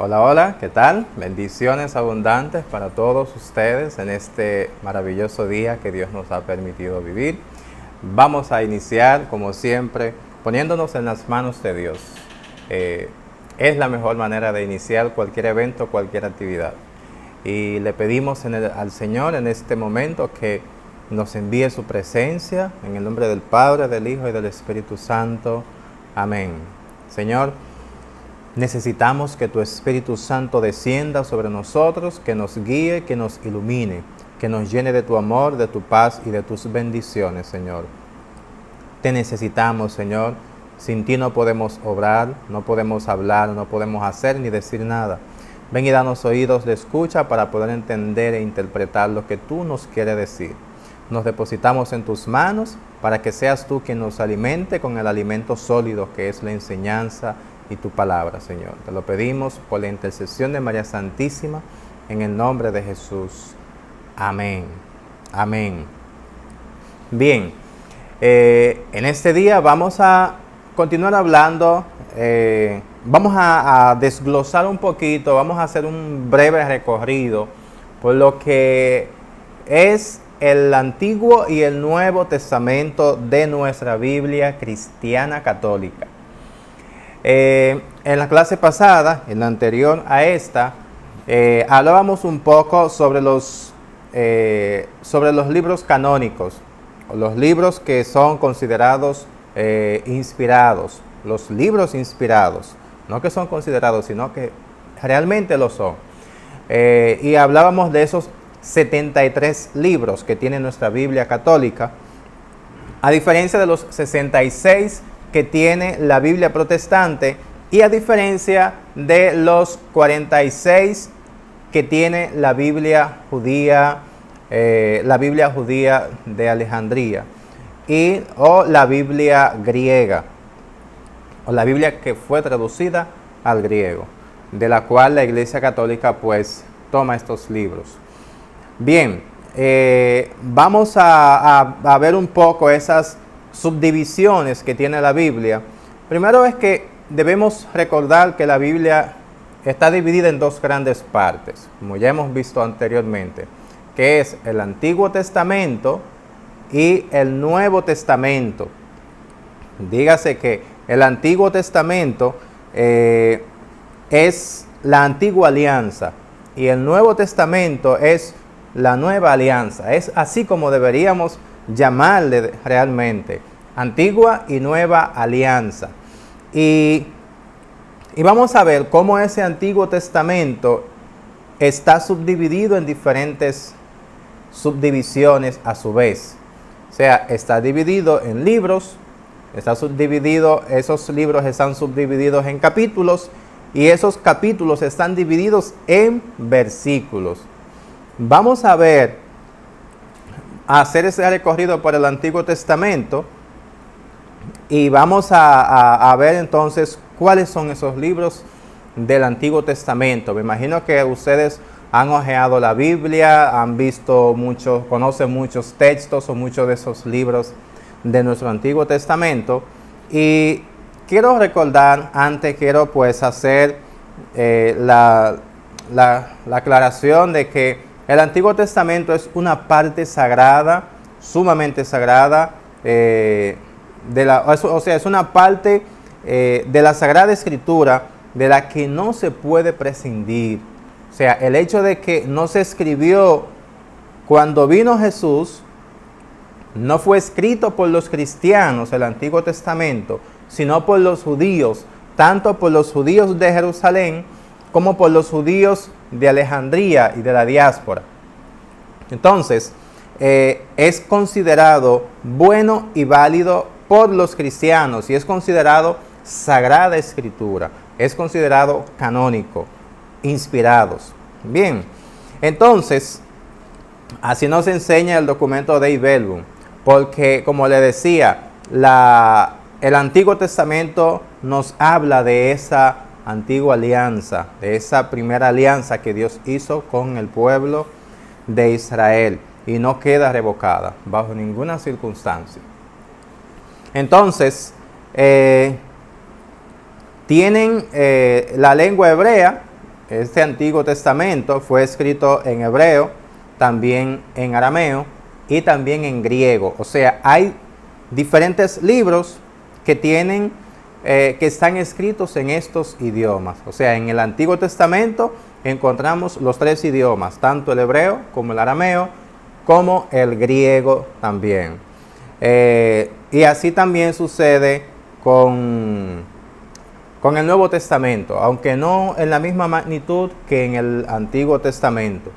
Hola, hola, ¿qué tal? Bendiciones abundantes para todos ustedes en este maravilloso día que Dios nos ha permitido vivir. Vamos a iniciar, como siempre, poniéndonos en las manos de Dios. Es la mejor manera de iniciar cualquier evento, cualquier actividad. Y le pedimos al Señor en este momento que nos envíe su presencia en el nombre del Padre, del Hijo y del Espíritu Santo. Amén. Señor, necesitamos que tu Espíritu Santo descienda sobre nosotros, que nos guíe, que nos ilumine, que nos llene de tu amor, de tu paz y de tus bendiciones, Señor. Te necesitamos, Señor. Sin ti no podemos obrar, no podemos hablar, no podemos hacer ni decir nada. Ven y danos oídos de escucha para poder entender e interpretar lo que tú nos quieres decir. Nos depositamos en tus manos para que seas tú quien nos alimente con el alimento sólido que es la enseñanza y tu palabra, Señor. Te lo pedimos por la intercesión de María Santísima, en el nombre de Jesús. Amén. Amén. Bien, en este día vamos a continuar hablando, vamos a desglosar un poquito, vamos a hacer un breve recorrido por lo que es el Antiguo y el Nuevo Testamento de nuestra Biblia cristiana católica. En la clase pasada, en la anterior a esta, hablábamos un poco sobre los libros canónicos, los libros que son considerados inspirados, los libros inspirados, no que son considerados, sino que realmente lo son. Y hablábamos de esos 73 libros que tiene nuestra Biblia católica, a diferencia de los 66 que tiene la Biblia protestante y a diferencia de los 46 que tiene la Biblia judía de Alejandría o la Biblia griega, o la Biblia que fue traducida al griego, de la cual la Iglesia Católica pues toma estos libros. Bien, vamos a ver un poco esas subdivisiones que tiene la Biblia. Primero es que debemos recordar que la Biblia está dividida en dos grandes partes, como ya hemos visto anteriormente, que es el Antiguo Testamento y el Nuevo Testamento. Dígase que el Antiguo Testamento es la antigua alianza y el Nuevo Testamento es la nueva alianza. Es así como deberíamos llamarle realmente, antigua y nueva alianza. Y vamos a ver cómo ese Antiguo Testamento está subdividido en diferentes subdivisiones a su vez. O sea, está dividido en libros, esos libros están subdivididos en capítulos y esos capítulos están divididos en versículos. Vamos a hacer ese recorrido por el Antiguo Testamento y vamos a ver entonces cuáles son esos libros del Antiguo Testamento. Me imagino que ustedes han hojeado la Biblia, conocen muchos textos o muchos de esos libros de nuestro Antiguo Testamento. Y quiero recordar, quiero pues hacer la aclaración de que el Antiguo Testamento es una parte sagrada, sumamente sagrada, es una parte de la Sagrada Escritura de la que no se puede prescindir. O sea, el hecho de que no se escribió cuando vino Jesús, no fue escrito por los cristianos el Antiguo Testamento, sino por los judíos, tanto por los judíos de Jerusalén como por los judíos de Alejandría y de la diáspora. Entonces, es considerado bueno y válido por los cristianos y es considerado Sagrada Escritura, es considerado canónico, inspirados. Bien, entonces, así nos enseña el documento Dei Verbum, porque como le decía, el Antiguo Testamento nos habla de esa antigua alianza, de esa primera alianza que Dios hizo con el pueblo de Israel y no queda revocada bajo ninguna circunstancia. Entonces, tienen la lengua hebrea este Antiguo Testamento fue escrito en hebreo, también en arameo y también en griego. O sea, hay diferentes libros que tienen, que están escritos en estos idiomas. O sea, en el Antiguo Testamento encontramos los tres idiomas, tanto el hebreo como el arameo, como el griego también. Y así también sucede con el Nuevo Testamento, aunque no en la misma magnitud que en el Antiguo Testamento.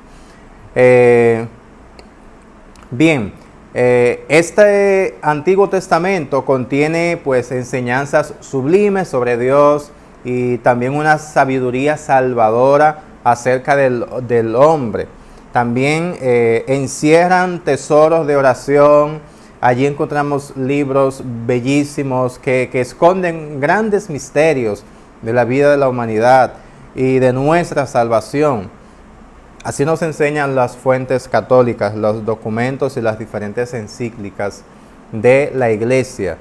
Bien, este Antiguo Testamento contiene pues enseñanzas sublimes sobre Dios y también una sabiduría salvadora acerca del hombre. También encierran tesoros de oración. Allí encontramos libros bellísimos que esconden grandes misterios de la vida de la humanidad y de nuestra salvación. Así nos enseñan las fuentes católicas, los documentos y las diferentes encíclicas de la Iglesia.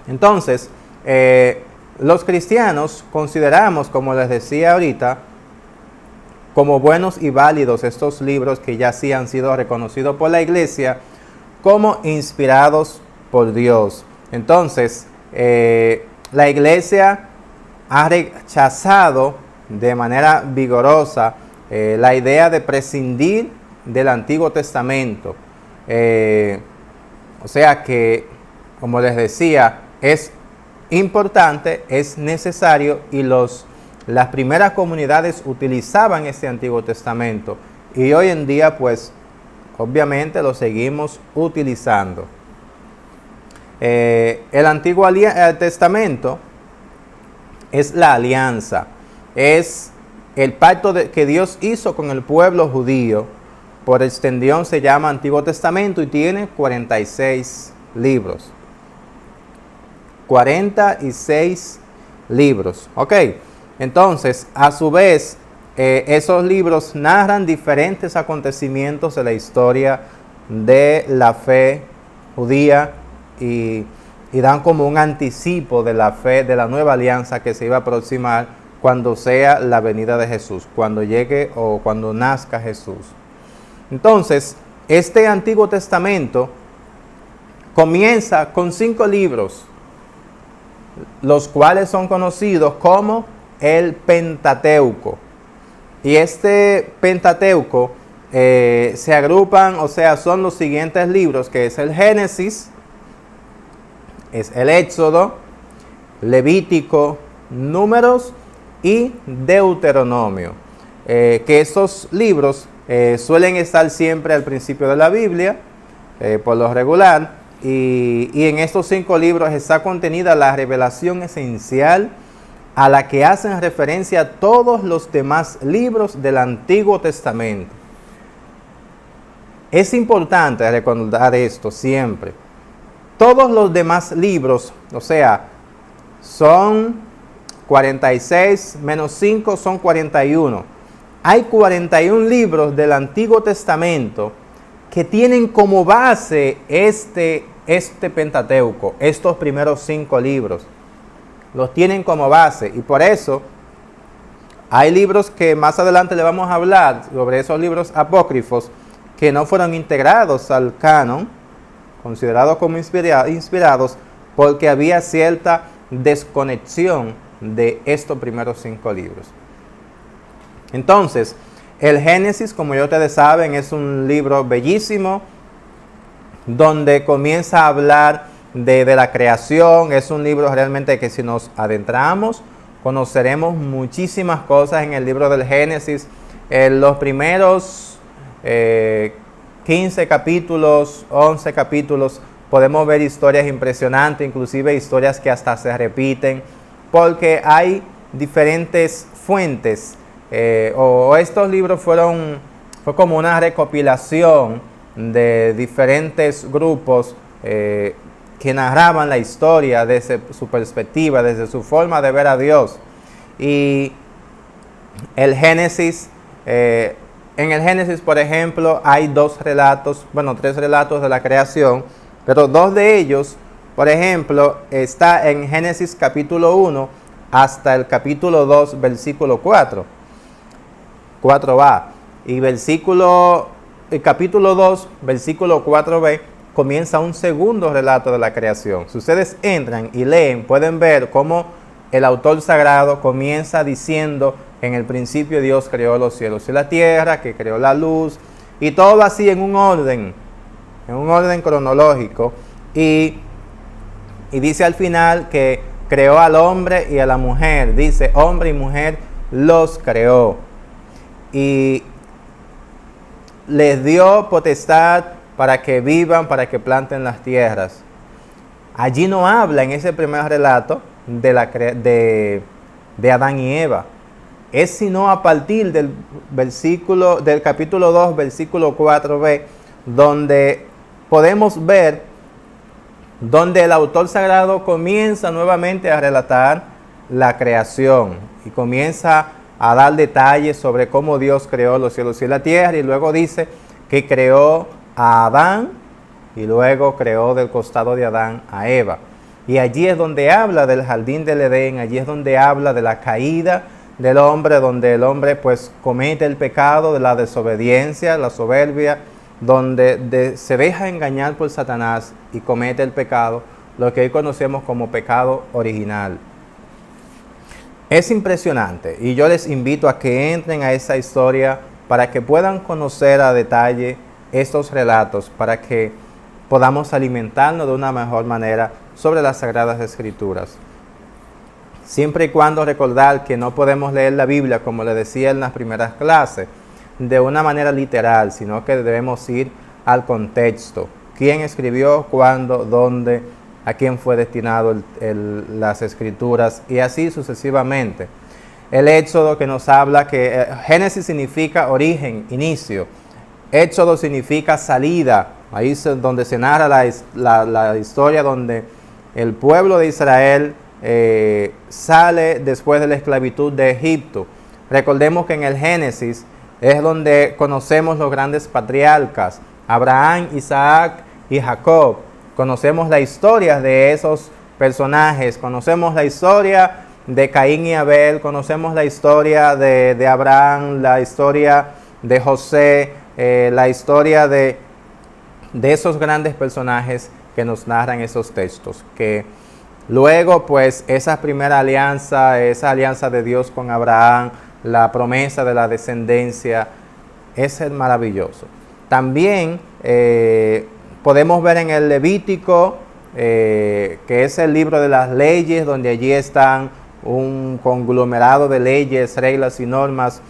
Entonces, los cristianos consideramos, como les decía ahorita, como buenos y válidos estos libros que ya sí han sido reconocidos por la Iglesia como inspirados por Dios. Entonces, la Iglesia ha rechazado de manera vigorosa la idea de prescindir del Antiguo Testamento. O sea que, como les decía, es importante, es necesario, y las primeras comunidades utilizaban este Antiguo Testamento, y hoy en día pues obviamente lo seguimos utilizando. El Antiguo Testamento es la alianza, es el pacto que Dios hizo con el pueblo judío. Por extensión se llama Antiguo Testamento y tiene 46 libros. 46 libros. Ok, entonces a su vez esos libros narran diferentes acontecimientos de la historia de la fe judía y dan como un anticipo de la fe de la nueva alianza que se iba a aproximar cuando sea la venida de Jesús, cuando llegue o cuando nazca Jesús. Entonces, este Antiguo Testamento comienza con 5 libros, los cuales son conocidos como el Pentateuco. Y este Pentateuco se agrupan, o sea, son los siguientes libros, que es el Génesis, es el Éxodo, Levítico, Números y Deuteronomio. Que estos libros suelen estar siempre al principio de la Biblia, por lo regular, y en estos 5 libros está contenida la revelación esencial a la que hacen referencia todos los demás libros del Antiguo Testamento. Es importante recordar esto siempre. Todos los demás libros, o sea, son 46 menos 5 son 41. Hay 41 libros del Antiguo Testamento que tienen como base este Pentateuco, estos primeros 5 libros. Los tienen como base, y por eso hay libros que más adelante le vamos a hablar sobre esos libros apócrifos que no fueron integrados al canon, considerados como inspirados, porque había cierta desconexión de estos primeros 5 libros. Entonces, el Génesis, como ya ustedes saben, es un libro bellísimo donde comienza a hablar de la creación. Es un libro realmente que, si nos adentramos, conoceremos muchísimas cosas en el libro del Génesis. En los primeros 15 capítulos, 11 capítulos, podemos ver historias impresionantes, inclusive historias que hasta se repiten, porque hay diferentes fuentes, o estos libros fue como una recopilación de diferentes grupos que narraban la historia desde su perspectiva, desde su forma de ver a Dios. Y el Génesis, en el Génesis, por ejemplo, hay 3 relatos de la creación, pero 2 de ellos, por ejemplo, está en Génesis capítulo 1 hasta el capítulo 2, versículo 4. 4a. Y el capítulo 2, versículo 4b, comienza un segundo relato de la creación. Si ustedes entran y leen, pueden ver cómo el autor sagrado comienza diciendo: en el principio Dios creó los cielos y la tierra, que creó la luz, y todo así en un orden cronológico. Y dice al final que creó al hombre y a la mujer. Dice, hombre y mujer los creó. Y les dio potestad para que vivan, para que planten las tierras. Allí no habla en ese primer relato de Adán y Eva. Es sino a partir del capítulo 2, versículo 4b, donde podemos ver donde el autor sagrado comienza nuevamente a relatar la creación y comienza a dar detalles sobre cómo Dios creó los cielos y la tierra, y luego dice que creó a Adán y luego creó del costado de Adán a Eva. Y allí es donde habla del jardín del Edén, allí es donde habla de la caída del hombre, donde el hombre pues comete el pecado de la desobediencia, la soberbia, donde se deja engañar por Satanás y comete el pecado, lo que hoy conocemos como pecado original. Es impresionante y yo les invito a que entren a esa historia para que puedan conocer a detalle estos relatos, para que podamos alimentarnos de una mejor manera sobre las Sagradas Escrituras. Siempre y cuando recordar que no podemos leer la Biblia, como le decía en las primeras clases, de una manera literal, sino que debemos ir al contexto. ¿Quién escribió? ¿Cuándo? ¿Dónde? ¿A quién fue destinado las Escrituras? Y así sucesivamente. El Éxodo, que nos habla que Génesis significa origen, inicio. Éxodo significa salida. Ahí es donde se narra la historia donde el pueblo de Israel sale después de la esclavitud de Egipto. Recordemos que en el Génesis es donde conocemos los grandes patriarcas, Abraham, Isaac y Jacob. Conocemos la historia de esos personajes, conocemos la historia de Caín y Abel, conocemos la historia de Abraham, la historia de José, la historia de esos grandes personajes que nos narran esos textos, que luego pues esa primera alianza, esa alianza de Dios con Abraham, la promesa de la descendencia, es maravilloso. También podemos ver en el Levítico, que es el libro de las leyes, donde allí están un conglomerado de leyes, reglas y normas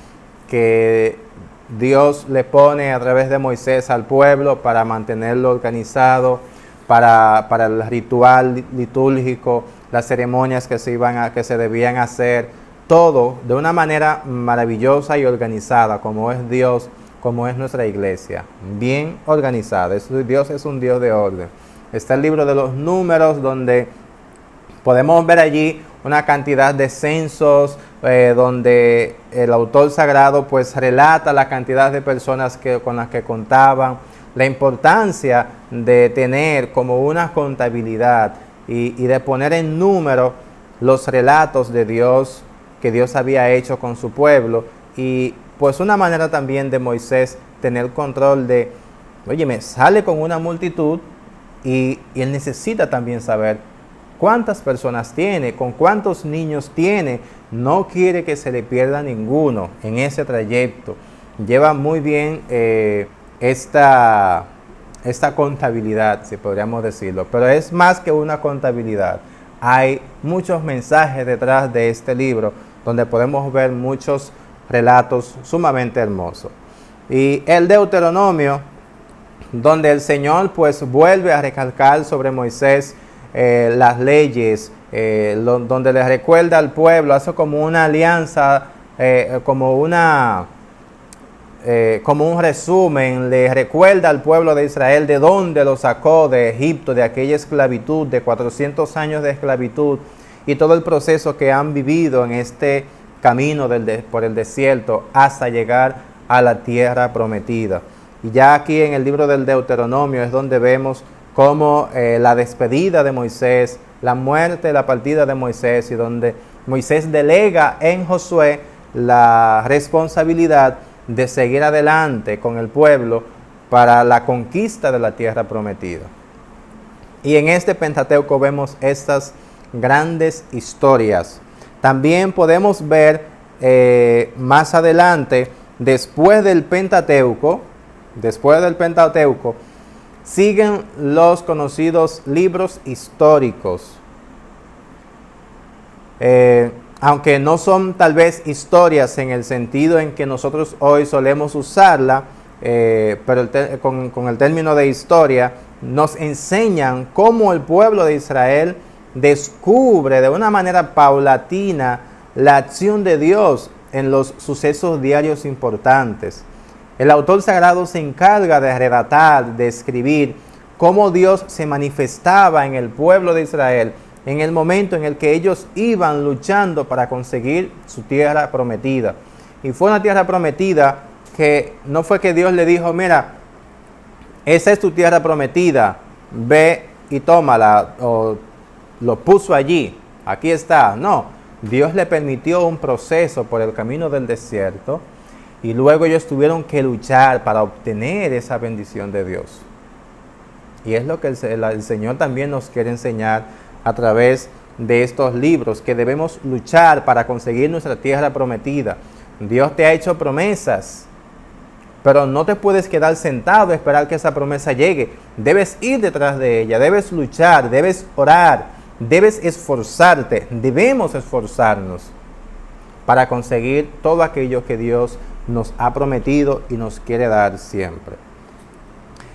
que Dios le pone a través de Moisés al pueblo para mantenerlo organizado, para el ritual litúrgico, las ceremonias que se debían hacer, todo de una manera maravillosa y organizada, como es Dios, como es nuestra iglesia, bien organizada. Dios es un Dios de orden. Está el libro de los números, donde podemos ver allí una cantidad de censos, donde el autor sagrado pues relata la cantidad de personas con las que contaban, la importancia de tener como una contabilidad y de poner en número los relatos de Dios que Dios había hecho con su pueblo, y pues una manera también de Moisés tener control de, oye, me sale con una multitud y él necesita también saber cuántas personas tiene, con cuántos niños tiene, no quiere que se le pierda ninguno en ese trayecto. Lleva muy bien esta contabilidad, si podríamos decirlo, pero es más que una contabilidad. Hay muchos mensajes detrás de este libro, donde podemos ver muchos relatos sumamente hermosos. Y el Deuteronomio, donde el Señor pues vuelve a recalcar sobre Moisés las leyes, donde le recuerda al pueblo, hace como una alianza, como un resumen, le recuerda al pueblo de Israel de dónde lo sacó de Egipto, de aquella esclavitud, de 400 años de esclavitud, y todo el proceso que han vivido en este camino por el desierto hasta llegar a la tierra prometida. Y ya aquí en el libro del Deuteronomio es donde vemos cómo la despedida de Moisés, la muerte, la partida de Moisés, y donde Moisés delega en Josué la responsabilidad de seguir adelante con el pueblo para la conquista de la tierra prometida. Y en este Pentateuco vemos estas grandes historias. También podemos ver más adelante, después del Pentateuco, siguen los conocidos libros históricos. Aunque no son tal vez historias en el sentido en que nosotros hoy solemos usarla, pero con el término de historia, nos enseñan cómo el pueblo de Israel descubre de una manera paulatina la acción de Dios en los sucesos diarios importantes. El autor sagrado se encarga de relatar, de escribir cómo Dios se manifestaba en el pueblo de Israel en el momento en el que ellos iban luchando para conseguir su tierra prometida. Y fue una tierra prometida que no fue que Dios le dijo, mira, esa es tu tierra prometida, ve y tómala, o lo puso allí, aquí está. No, Dios le permitió un proceso por el camino del desierto y luego ellos tuvieron que luchar para obtener esa bendición de Dios. Y es lo que el Señor también nos quiere enseñar a través de estos libros, que debemos luchar para conseguir nuestra tierra prometida. Dios te ha hecho promesas, pero no te puedes quedar sentado a esperar que esa promesa llegue. Debes ir detrás de ella, debes luchar, debes orar, debes esforzarte, debemos esforzarnos para conseguir todo aquello que Dios nos ha prometido y nos quiere dar siempre.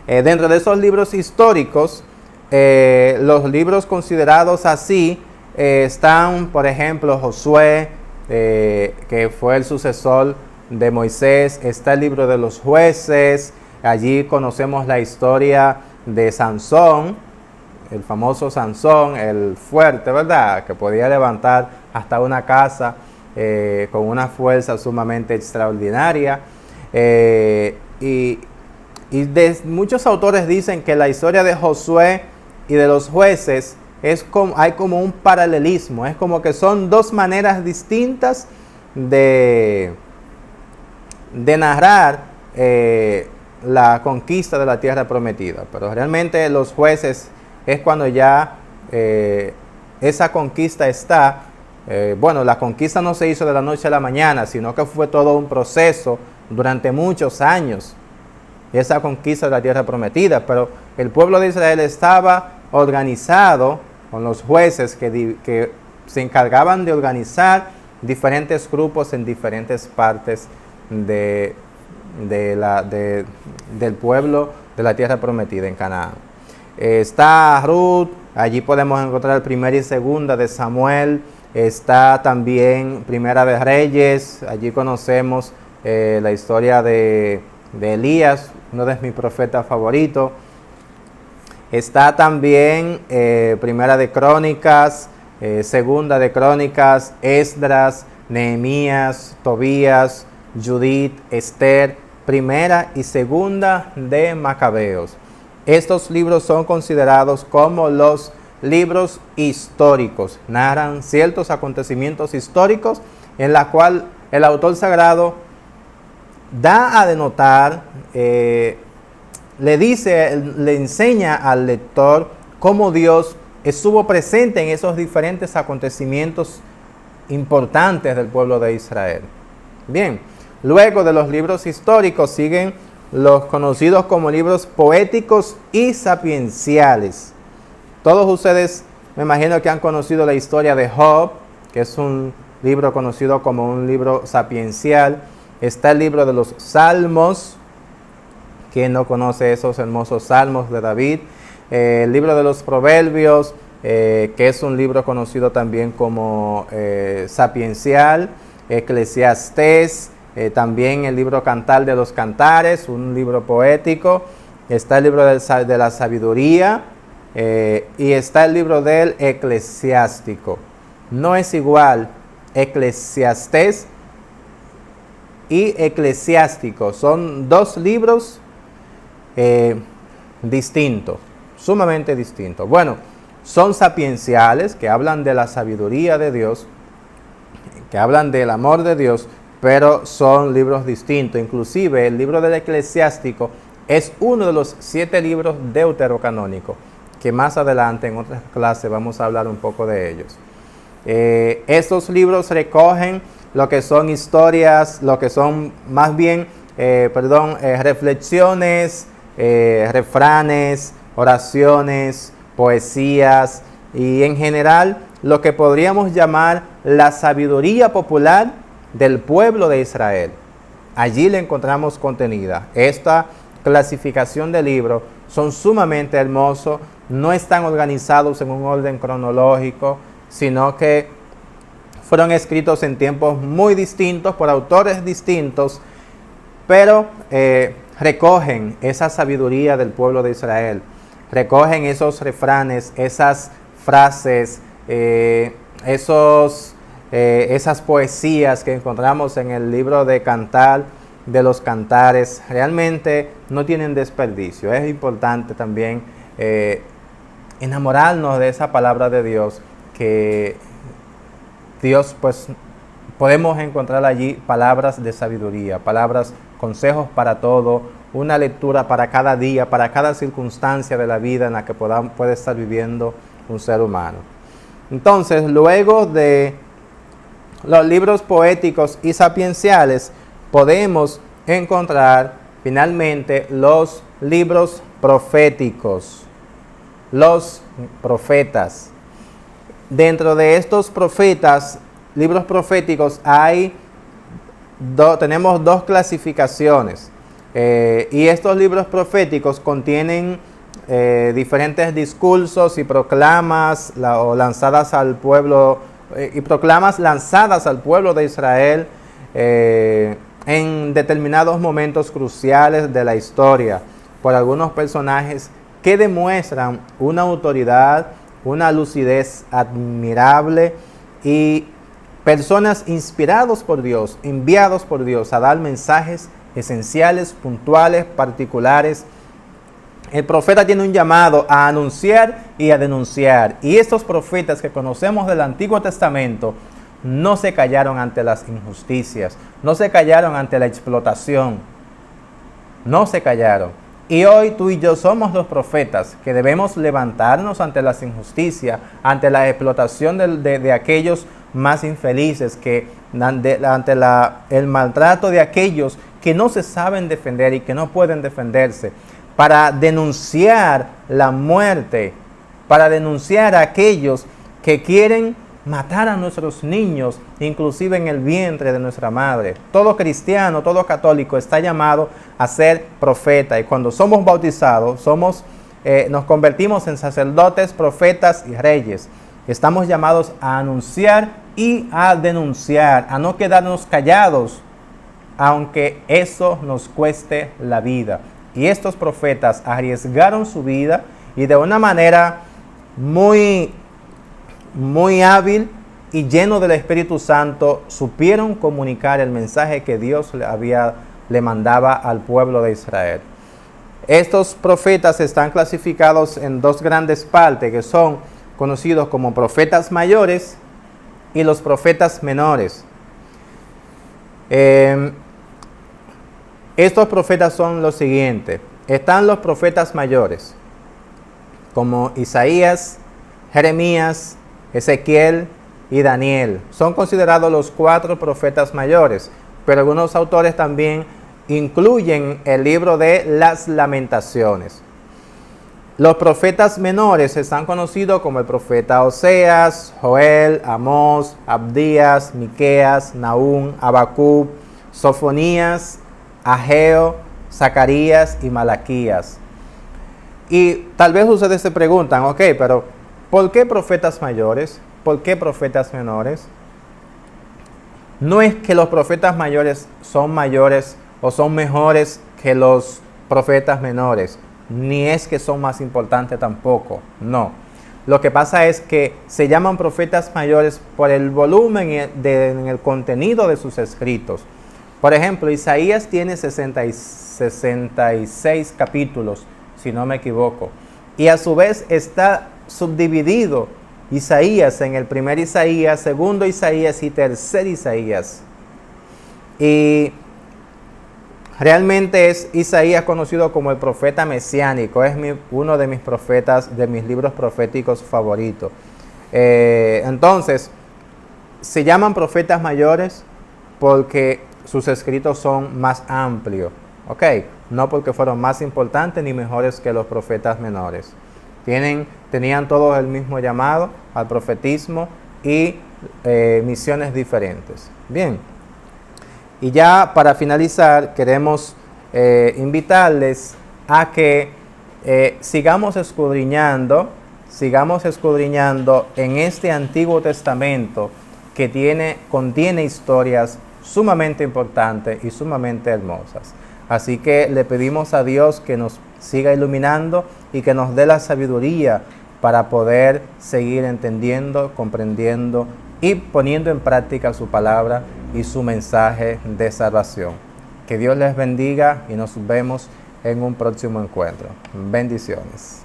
Dentro de esos libros históricos, los libros considerados así están, por ejemplo, Josué, que fue el sucesor de Moisés. Está el libro de los jueces. Allí conocemos la historia de Sansón, el famoso Sansón, el fuerte, ¿verdad?, que podía levantar hasta una casa con una fuerza sumamente extraordinaria. Muchos autores dicen que la historia de Josué y de los jueces hay como un paralelismo, es como que son dos maneras distintas de narrar la conquista de la tierra prometida. Pero realmente los jueces es cuando ya esa conquista está. La conquista no se hizo de la noche a la mañana, sino que fue todo un proceso durante muchos años, esa conquista de la tierra prometida. Pero el pueblo de Israel estaba organizado con los jueces que se encargaban de organizar diferentes grupos en diferentes partes del pueblo de la tierra prometida en Canaán. Está Ruth, allí podemos encontrar primera y segunda de Samuel. Está también Primera de Reyes, allí conocemos la historia de Elías, uno de mis profetas favoritos. Está también Primera de Crónicas, Segunda de Crónicas, Esdras, Nehemías, Tobías, Judith, Esther, Primera y Segunda de Macabeos. Estos libros son considerados como los libros históricos. Narran ciertos acontecimientos históricos en la cual el autor sagrado da a denotar, le enseña al lector cómo Dios estuvo presente en esos diferentes acontecimientos importantes del pueblo de Israel. Bien, luego de los libros históricos siguen los conocidos como libros poéticos y sapienciales. Todos ustedes me imagino que han conocido la historia de Job, que es un libro conocido como un libro sapiencial. Está el libro de los Salmos. ¿Quién no conoce esos hermosos salmos de David? El libro de los Proverbios, que es un libro conocido también como sapiencial. Eclesiastés, también el libro Cantar de los Cantares, un libro poético. Está el libro de la sabiduría, y está el libro del Eclesiástico. No es igual Eclesiastés y Eclesiástico, son dos libros distintos, sumamente distintos. Bueno, son sapienciales, que hablan de la sabiduría de Dios, que hablan del amor de Dios, pero son libros distintos. Inclusive el libro del Eclesiástico es uno de los 7 libros deuterocanónicos, que más adelante en otras clases vamos a hablar un poco de ellos. Estos libros recogen lo que son historias, lo que son más bien, reflexiones, refranes, oraciones, poesías y en general lo que podríamos llamar la sabiduría popular del pueblo de Israel. Allí le encontramos contenida. Esta clasificación de libros son sumamente hermosos, no están organizados en un orden cronológico, sino que fueron escritos en tiempos muy distintos por autores distintos, pero recogen esa sabiduría del pueblo de Israel, recogen esos refranes, esas frases, esas poesías que encontramos en el libro de Cantar de los Cantares. Realmente no tienen desperdicio. Es importante también enamorarnos de esa palabra de Dios, que Dios, pues, podemos encontrar allí palabras de sabiduría, palabras, consejos para todo, una lectura para cada día, para cada circunstancia de la vida en la que puede estar viviendo un ser humano. Entonces, luego de los libros poéticos y sapienciales, podemos encontrar finalmente los libros proféticos, los profetas. Dentro de estos profetas, libros proféticos, tenemos 2 clasificaciones. Y estos libros proféticos contienen diferentes discursos y proclamas lanzadas al pueblo de Israel en determinados momentos cruciales de la historia por algunos personajes que demuestran una autoridad, una lucidez admirable y personas inspirados por Dios, enviados por Dios a dar mensajes esenciales, puntuales, particulares. El profeta tiene un llamado a anunciar y a denunciar. Y estos profetas que conocemos del Antiguo Testamento no se callaron ante las injusticias, no se callaron ante la explotación, no se callaron. Y hoy tú y yo somos los profetas que debemos levantarnos ante las injusticias, ante la explotación de aquellos más infelices, ante el maltrato de aquellos que no se saben defender y que no pueden defenderse, para denunciar la muerte, para denunciar a aquellos que quieren matar a nuestros niños, inclusive en el vientre de nuestra madre. Todo cristiano, todo católico está llamado a ser profeta, y cuando somos bautizados, nos convertimos en sacerdotes, profetas y reyes. Estamos llamados a anunciar y a denunciar, a no quedarnos callados, aunque eso nos cueste la vida. Y estos profetas arriesgaron su vida y de una manera muy hábil y lleno del Espíritu Santo supieron comunicar el mensaje que Dios le mandaba al pueblo de Israel. Estos profetas están clasificados en 2 grandes partes, que son conocidos como profetas mayores y los profetas menores. Estos profetas son los siguientes. Están los profetas mayores, como Isaías, Jeremías, Ezequiel y Daniel. Son considerados los 4 profetas mayores, pero algunos autores también incluyen el libro de las Lamentaciones. Los profetas menores están conocidos como el profeta Oseas, Joel, Amós, Abdías, Miqueas, Nahum, Habacuc, Sofonías, Ageo, Zacarías y Malaquías. Y tal vez ustedes se preguntan, ok, pero ¿por qué profetas mayores? ¿Por qué profetas menores? No es que los profetas mayores son mayores o son mejores que los profetas menores, ni es que son más importantes tampoco, no. Lo que pasa es que se llaman profetas mayores por el volumen en el contenido de sus escritos. Por ejemplo, Isaías tiene 66 capítulos, si no me equivoco, y a su vez está subdividido Isaías en el primer Isaías, segundo Isaías y tercer Isaías. Y realmente es Isaías conocido como el profeta mesiánico, es uno de mis profetas, de mis libros proféticos favoritos. Entonces, se llaman profetas mayores porque sus escritos son más amplios, ¿ok? No porque fueron más importantes ni mejores que los profetas menores. Tenían todos el mismo llamado al profetismo y misiones diferentes. Bien, y ya para finalizar queremos invitarles a que sigamos escudriñando en este Antiguo Testamento que contiene historias sumamente importantes y sumamente hermosas. Así que le pedimos a Dios que nos siga iluminando y que nos dé la sabiduría para poder seguir entendiendo, comprendiendo y poniendo en práctica su palabra y su mensaje de salvación. Que Dios les bendiga y nos vemos en un próximo encuentro. Bendiciones.